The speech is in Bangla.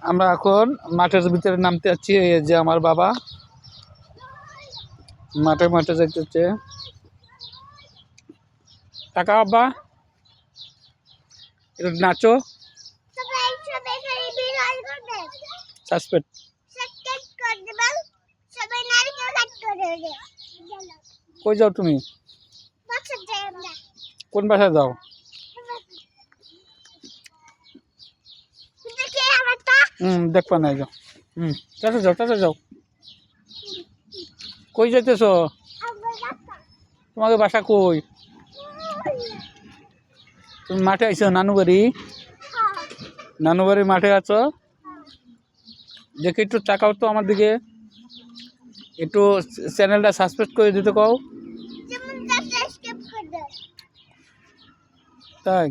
আমরা এখন মাঠের ভিতরে নামতে যাচ্ছি। এই যে আমার বাবা মাঠে মাঠে যাইতেছে। টাকা আব্বা একটু নাচো। সাসপেন্ড কই যাও তুমি? কোন বাসায় যাও? দেখবা না যাও। চাচা যাও, চাচা যাও। কই যাইতেছ? তোমাকে বাসা কই? তুমি মাঠে আইছো? নানু বাড়ি? নানু বাড়ি মাঠে আছো? দেখে একটু তাকাও তো আমার দিকে। একটু চ্যানেলটা সাবস্ক্রাইব করে দিতে কও। তাই